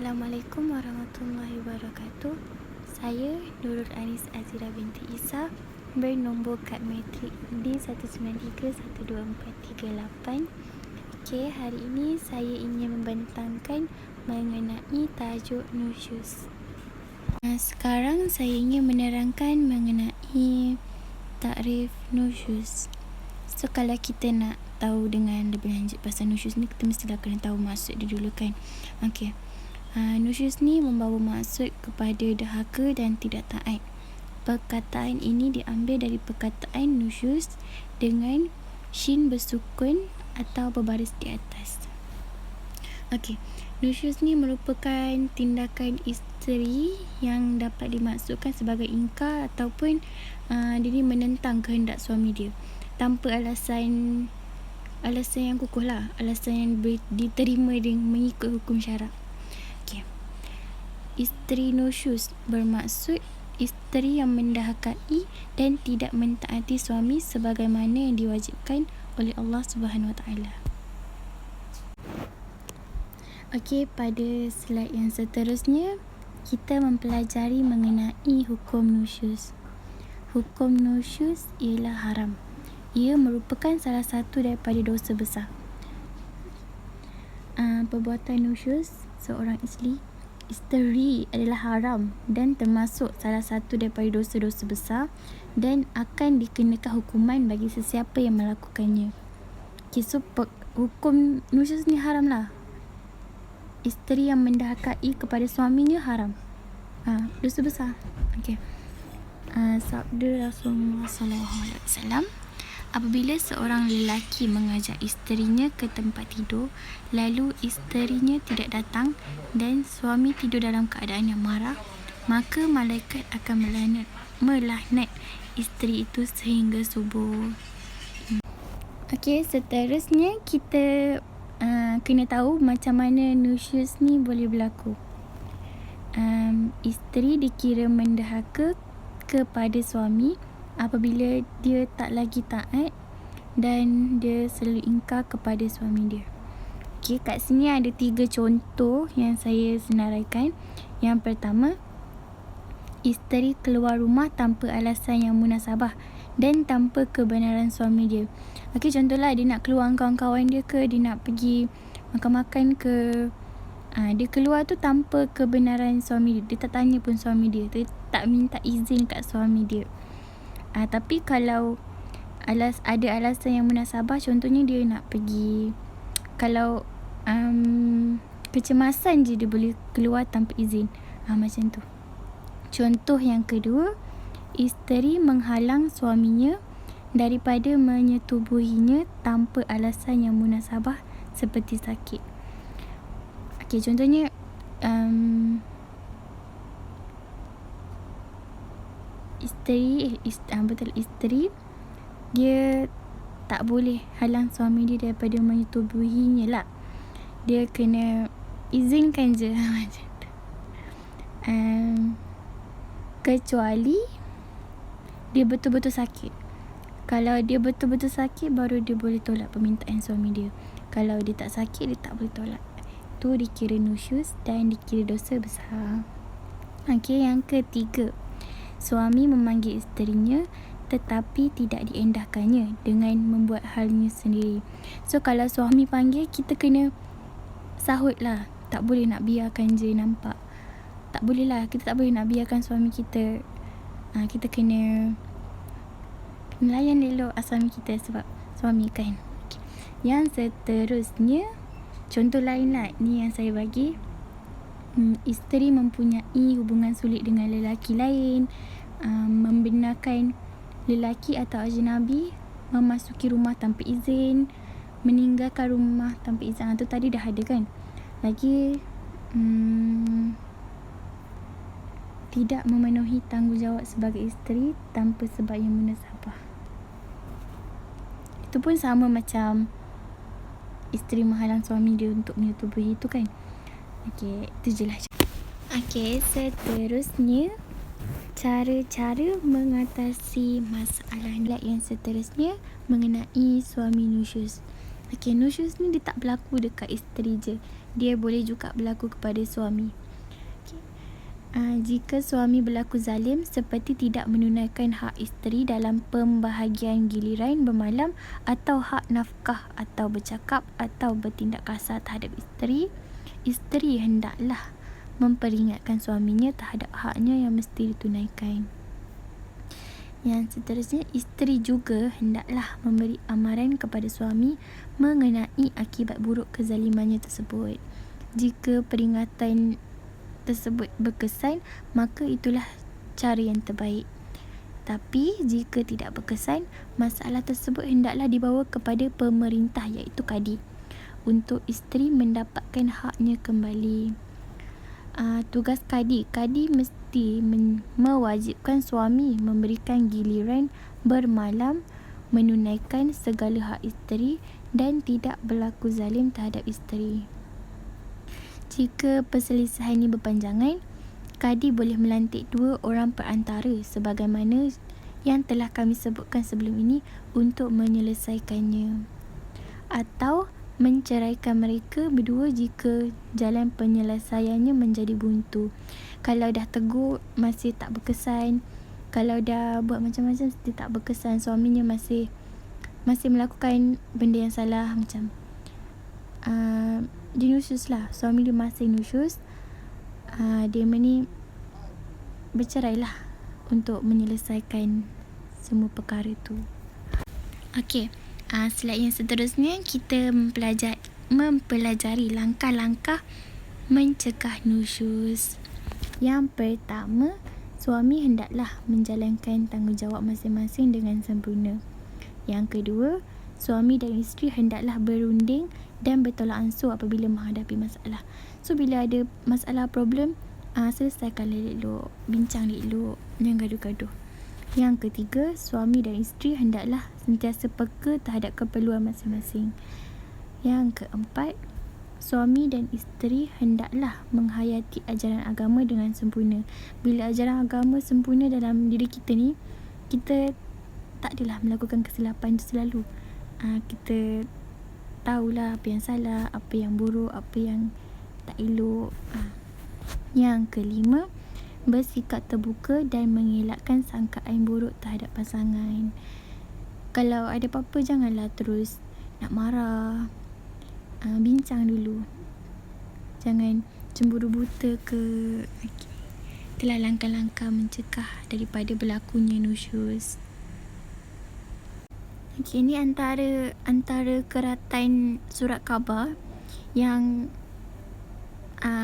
Assalamualaikum warahmatullahi wabarakatuh. Saya Nurul Anis Azira binti Isa, bernombor kad matrik D193124338. Okey, hari ini saya ingin membentangkan mengenai tajuk nusyuz. Sekarang saya ingin menerangkan mengenai takrif nusyuz. So, kalau kita nak tahu dengan lebih lanjut pasal nusyuz ni, kita mestilah kena tahu maksud dia dulu kan. Okey. Nusyuz ni membawa maksud kepada dahaka dan tidak taat. Perkataan ini diambil dari perkataan nusyuz dengan shin bersukun atau berbaris di atas. Okey, nusyuz ni merupakan tindakan isteri yang dapat dimaksudkan sebagai ingkar ataupun dia ni menentang kehendak suami dia tanpa alasan yang kukuh lah, alasan yang diterima dengan mengikut hukum syarak. Isteri nusyuz bermaksud isteri yang mendahakai dan tidak mentaati suami sebagaimana yang diwajibkan oleh Allah Subhanahu Wa Taala. Okey, pada slide yang seterusnya kita mempelajari mengenai hukum nusyuz. Hukum nusyuz ialah haram. Ia merupakan salah satu daripada dosa besar. Perbuatan nusyuz seorang isteri adalah haram dan termasuk salah satu daripada dosa-dosa besar dan akan dikenakan hukuman bagi sesiapa yang melakukannya. Okay, so hukum nusyuz ni haram lah. Isteri yang mendahakai kepada suaminya haram. Dosa besar. Okay. Sabda Rasulullah SAW, apabila seorang lelaki mengajak isterinya ke tempat tidur, lalu isterinya tidak datang dan suami tidur dalam keadaan yang marah, maka malaikat akan melaknat isteri itu sehingga subuh. Okey, seterusnya kita kena tahu macam mana nusyuz ni boleh berlaku. Isteri dikira mendahaka kepada suami apabila dia tak lagi taat dan dia selalu ingkar kepada suami dia. Okey, kat sini ada 3 contoh yang saya senaraikan. Yang pertama, isteri keluar rumah tanpa alasan yang munasabah dan tanpa kebenaran suami dia. Okey, contohlah dia nak keluar dengan kawan-kawan dia ke, dia nak pergi makan-makan ke. Dia keluar tu tanpa kebenaran suami dia. Dia tak tanya pun suami dia. Dia tak minta izin kat suami dia. Tapi kalau ada alasan yang munasabah, contohnya dia nak pergi, kalau kecemasan je, dia boleh keluar tanpa izin. Macam tu. Contoh yang kedua, isteri menghalang suaminya daripada menyetubuhinya tanpa alasan yang munasabah seperti sakit. Okey, contohnya isteri dia tak boleh halang suami dia daripada menyetubuhinya lah. Dia kena izinkan je macam tu. Kecuali dia betul-betul sakit. Kalau dia betul-betul sakit, baru dia boleh tolak permintaan suami dia. Kalau dia tak sakit, dia tak boleh tolak. Itu dikira nusyuz dan dikira dosa besar. Okey, yang ketiga, suami memanggil isterinya tetapi tidak diendahkannya dengan membuat halnya sendiri. So, kalau suami panggil, kita kena sahut lah. Tak boleh nak biarkan je nampak. Tak boleh lah. Kita tak boleh nak biarkan suami kita. Kita kena layan elok suami kita sebab suami kan. Okay. Yang seterusnya, contoh lain lah. Ni yang saya bagi. Isteri mempunyai hubungan sulit dengan lelaki lain, membenarkan lelaki atau ajnabi memasuki rumah tanpa izin, meninggalkan rumah tanpa izin. Itu tadi dah ada kan. Lagi tidak memenuhi tanggungjawab sebagai isteri tanpa sebab yang munasabah. Itu pun sama macam isteri menghalang suami dia untuk menyetubuhi itu kan. Okey, itu je lah. Okey, seterusnya cara-cara mengatasi masalah yang seterusnya mengenai suami nusyuz. Okey, nusyuz ni dia tak berlaku dekat isteri je. dia boleh juga berlaku kepada suami. Jika suami berlaku zalim seperti tidak menunaikan hak isteri dalam pembahagian giliran bermalam atau hak nafkah atau bercakap atau bertindak kasar terhadap isteri, isteri hendaklah memperingatkan suaminya terhadap haknya yang mesti ditunaikan. Yang seterusnya, isteri juga hendaklah memberi amaran kepada suami mengenai akibat buruk kezalimannya tersebut. Jika peringatan tersebut berkesan, maka itulah cara yang terbaik. Tapi jika tidak berkesan, masalah tersebut hendaklah dibawa kepada pemerintah iaitu kadi untuk isteri mendapatkan haknya kembali. Tugas kadi mesti mewajibkan suami memberikan giliran bermalam, menunaikan segala hak isteri dan tidak berlaku zalim terhadap isteri. Jika perselisihan ini berpanjangan, kadi boleh melantik 2 orang perantara sebagaimana yang telah kami sebutkan sebelum ini untuk menyelesaikannya, atau menceraikan mereka berdua jika jalan penyelesaiannya menjadi buntu. Kalau dah tegur masih tak berkesan, kalau dah buat macam-macam masih tak berkesan, suaminya masih melakukan benda yang salah, macam dia nusyus lah, suami dia masih nusyus, dia ni bercerai lah untuk menyelesaikan semua perkara tu. Okey, slide yang seterusnya kita mempelajari langkah-langkah mencegah nusyus. Yang pertama, suami hendaklah menjalankan tanggungjawab masing-masing dengan sempurna. Yang kedua, suami dan isteri hendaklah berunding dan bertolak ansur apabila menghadapi masalah. So bila ada masalah, problem, selesaikan elok, bincang elok, jangan gaduh-gaduh. Yang ketiga, suami dan isteri hendaklah sentiasa peka terhadap keperluan masing-masing. Yang keempat, suami dan isteri hendaklah menghayati ajaran agama dengan sempurna. Bila ajaran agama sempurna dalam diri kita ni, kita tak adalah melakukan kesilapan itu selalu. Kita tahulah apa yang salah, apa yang buruk, apa yang tak elok. Yang kelima, bersikap terbuka dan mengelakkan sangkaan buruk terhadap pasangan. Kalau ada apa-apa, janganlah terus nak marah. Bincang dulu, jangan cemburu buta ke. Itulah langkah-langkah mencegah daripada berlakunya nusyus. Ini antara keratan surat khabar yang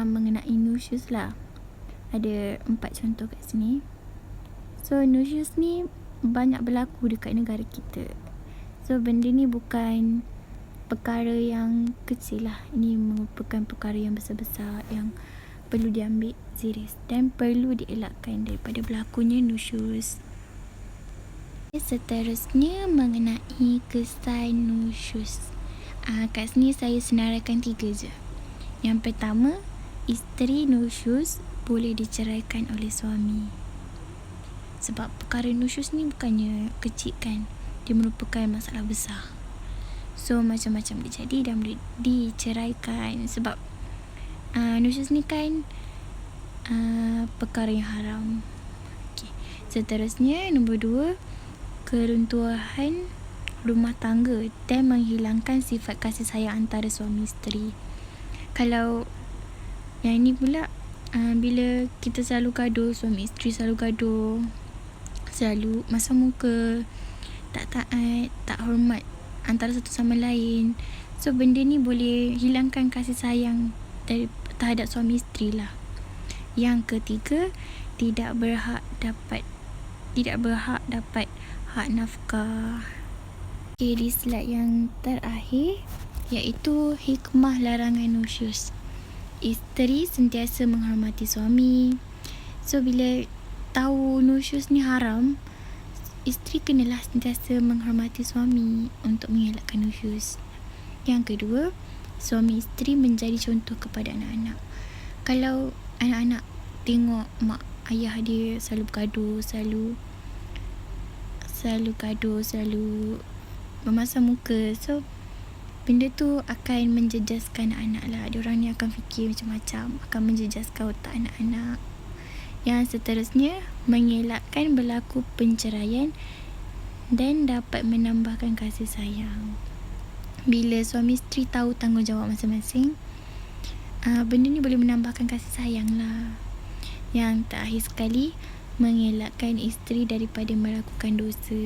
mengenai nusyus lah. Ada 4 contoh kat sini. So nusyus ni banyak berlaku dekat negara kita. So benda ni bukan perkara yang kecil lah. Ini merupakan perkara yang besar-besar yang perlu diambil serius dan perlu dielakkan daripada berlakunya nusyus. Seterusnya mengenai kesan nusyus. Kat sini saya senaraikan 3 je. Yang pertama, isteri nusyus boleh diceraikan oleh suami. Sebab perkara nusyus ni bukannya kecil kan, dia merupakan masalah besar. So macam-macam dia jadi dan boleh diceraikan. Sebab nusyus ni kan perkara yang haram. Okay. Seterusnya, nombor 2, keruntuhan rumah tangga dan menghilangkan sifat kasih sayang antara suami isteri. Kalau yang ini pula, bila kita selalu gaduh, suami isteri selalu gaduh, selalu masam muka, tak taat, tak hormat antara satu sama lain. So benda ni boleh hilangkan kasih sayang terhadap suami isteri lah. Yang ketiga, tidak berhak dapat hak nafkah. Okay, di slide yang terakhir iaitu hikmah larangan nusyus. Isteri sentiasa menghormati suami. So bila tahu nusyus ni haram, isteri kenalah sentiasa menghormati suami untuk mengelakkan nusyus. Yang kedua, suami isteri menjadi contoh kepada anak-anak. Kalau anak-anak tengok mak ayah dia selalu bergaduh, selalu memasam muka, so benda tu akan menjejaskan anak lah. Diorang ni akan fikir macam-macam, akan menjejaskan otak anak-anak. Yang seterusnya, mengelakkan berlaku penceraian dan dapat menambahkan kasih sayang. Bila suami isteri tahu tanggungjawab masing-masing, benda ni boleh menambahkan kasih sayang lah. Yang terakhir sekali, mengelakkan isteri daripada melakukan dosa.